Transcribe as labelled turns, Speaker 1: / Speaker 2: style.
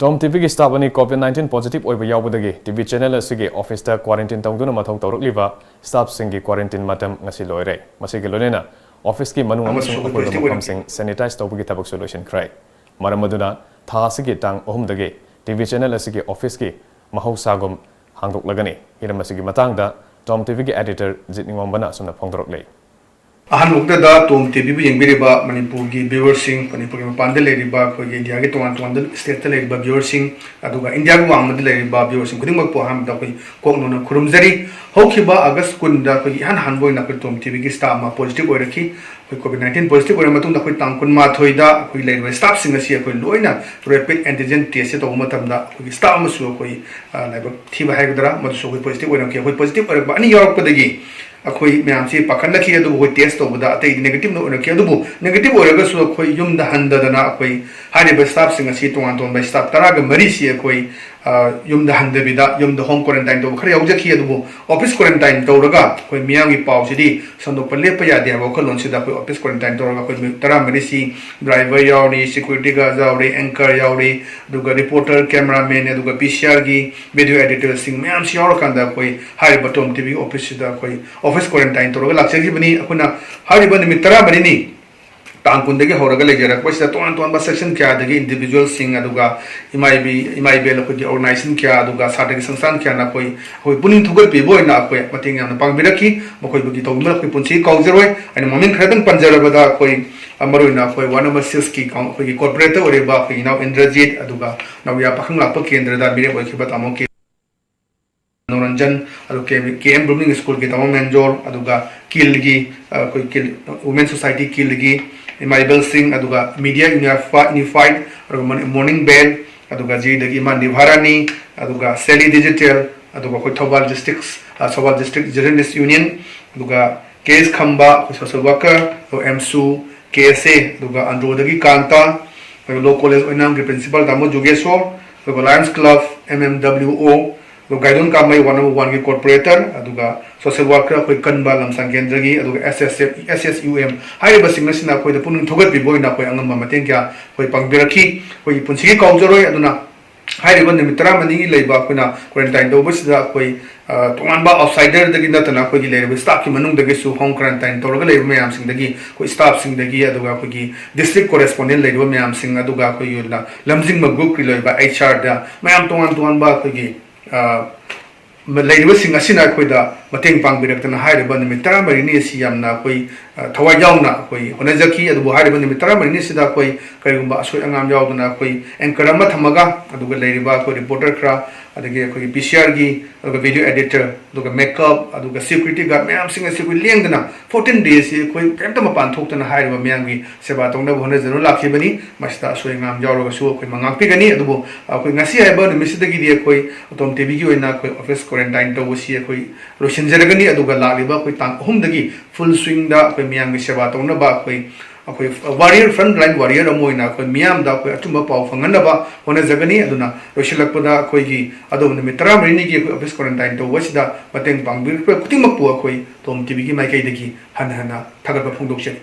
Speaker 1: Tom TV की staff ani COVID-19 positive oiba yaubadagi TV channel asigi office ta quarantine tawduna mathau tawrukliba staff singi quarantine matam ngasi loire masigi lonena office ki manung amasung akoiba mafam sing sanitize tawbagi tabak solution krai maramaduna tha asigi tang ohumdagi TV channel asigi office ki mahausagum hangdok lagani hiram asigi matangda Tom TV ki editor Jitningwambana suna phongdorok
Speaker 2: अहनमुक्तदा Tom TV भी यंगबिरिबा मणिपुर की व्यूअर्सिंग मणिपुर के मपान लेरिबा कोई India के तोंगान तोंगान state लेरिबा व्यूअर्सिंग अदुगा India के वांग मद लेरिबा व्यूअर्सिंग खुदिमक पो हम दा कोई कोकनोना खुरुमजरी होखिबा अगस्त कुंदा कोई हन हनबोय ना कोई टॉम टीवी की स्टाफ मा पॉजिटिव ओरखी कोई कोविड-19 पॉजिटिव ओर मतुंदा कोई तांकुन मा थोइदा कोई लेरिबा स्टाफ सिंग असी कोई लोइना रैपिड एंटीजन टेस्ट तो मतमदा कोई स्टाफ मसु कोई लाइब थीबा हाइगदरा मदसु कोई पॉजिटिव ओरखी कोई पॉजिटिव ओरबा अनि यौरकपदगी अखोई मैम से पाखन लखी अदुबो टेस्ट तौबदा अतै नेगेटिव नो ओरखी अदुबो नेगेटिव ओरगसु अखोई युमदा हंददना अखोई हारिबा स्टाफ सिंग असी तोंगान तोंबा स्टाफ तरागा मरी सी अखोई युमदा हंदबिदा युमदा होम क्वारंटाइन तो खरे यावजखी अदुबो ऑफिस क्वारंटाइन तौरगा अखोई मियांगी पावसिदी संदोप लेप यादे वखलोन सिदा अखोई ऑफिस क्वारंटाइन तौरगा अखोई तरा मरी सी ड्राइवर यावरी सिक्योरिटी गा जावरी एंकर यावरी दुगा रिपोर्टर कैमरामैन दुगा पीसीआर की वीडियो एडिटर सिंग मैम सी यावरकांदा अखोई हारिबा टॉम टीवी ऑफिस सिदा अखोई ऑफिस क्वारंटाइन तौरगा लाक्सेबनी अखोना हारिबा निमित तरा मरीनी तांकुंदगी होरगा लेजरकपसिदा तोन तोन सेक्शन क्या दगी इंडिविजुअल सिंग अदुगा इमाइबेल अखोई ऑर्गेनाइजेशन क्या अदुगा सार्टिफिकेट संस्थान क्या ना कोई होई पुनिंग थुगल पिबोइना अखोई मतिंग यामना पांगबिरखी मखोई बगी तौबा अखोई पुंसी काउजरोय अनि ममिन खरदन पंजरबदा अखोई अमरुइना अखोई वन नंबर 6 की अखोई कॉर्पोरेटर ओरेबा अखोई नाउ इंद्रजीत अदुगा नवया पखंग लाप केंद्रदा मिरे ओइखिबा तामो के मनोरंजन केएम ब्रूमिंग स्कूल के तमाम मेंजोर अदुगा किलगी कोई किल वुमेन सोसाइटी किलगी इमाइबल सिंह अदुगा मीडिया यूनिफाइड और मॉर्निंग बेल अदुगा जी दगी मा निभारानी अदुगा सेली डिजिटल अदुगा कोई थौबाल डिस्ट्रिक्ट जर्नलिस्ट यूनियन अदुगा केस खंबा सोशल वर्कर एमसू केएसए अदुगा अंड्रोदगी कांता लो कॉलेज ओइनाम के प्रिंसिपल दामो जुगेश्वर अदुगा लायंस क्लब एमएमडब्ल्यूओ गाइडन का मई 101 के कॉर्पोरेटर अदुगा सोशल वर्कर कोई कनबा लमसंग केंद्र की अदुगा एसएसयूएम हाइबा सिंगसिना कोई पुनिंग थोगत बिबोइना कोई अंगम मतें क्या कोई पंगबिरखी कोई पुंसी काउजरोय अदुना हाइबा निमित तरा मनी लेबा कोना क्वारंटाइन दोबसिदा कोई तोंगानबा आउटसाइडर दगी नतना कोई लेबा स्टाफ की मनुंग दगी सु होम क्वारंटाइन तौरगा लेबा मयाम सिंग दगी कोई स्टाफ सिंग दगी अदुगा कोई डिस्ट्रिक्ट कोरेस्पोंडेंट लेबा मयाम सिंग अदुगा कोई योला लमजिंग ग्रुप की लेबा एचआर दा मयाम तोंगानबा कोई लेरिबसिंग असिना कोइदा मतेंग पांगबिरक्तना हाइरिबा निमित तरा मरिनी सि यामना कोई थवाय यावना कोई होनजकी अदुबो हाइरिबा निमित तरा मरिनी सिदा कोई करिगुंबा असोय अंगाम यावदना कोई एंकर अमा थमगा अदुगा लेरिबा कोई रिपोर्टर खरा अदगे कोई पीसीआर की अदुगा वीडियो एडिटर अदुगा मेकअप अदुगा सिक्योरिटी गार्ड मैम सिंग असि कोई लेंगदना 14 डेज कोई केमता मपान थोक्तना हाइरिबा मैम की सेवा तौना होनजनो लाखिबनी मस्ता असोय अंगाम यावरगा सु कोई मंगाकपिगनी अदुबो कोई ngasi हाइबा निमिसदगी दि कोई टॉम टीवी की ओइना कोई ऑफिस क्वारंटाइन तौबसी कोई रोशनजरगनी अदुगा लालिबा कोई तांग अहुमदगी फुल स्विंग दा कोई मियांग सेवा तौनबा कोई अखोई वारियर फ्रंट लाइन वारियर अमोइना कोई मियाम दा कोई अचुम पाव फंगनबा होने जगनी अदुना रोशलकपदा कोई की अदो निमित तरा मरिनी की ऑफिस क्वारंटाइन तो वसिदा मतेंग पांगबिर कुतिमक पु अखोई टॉम टीवी की माइकैदगी हन हना थगत फोंदोकसे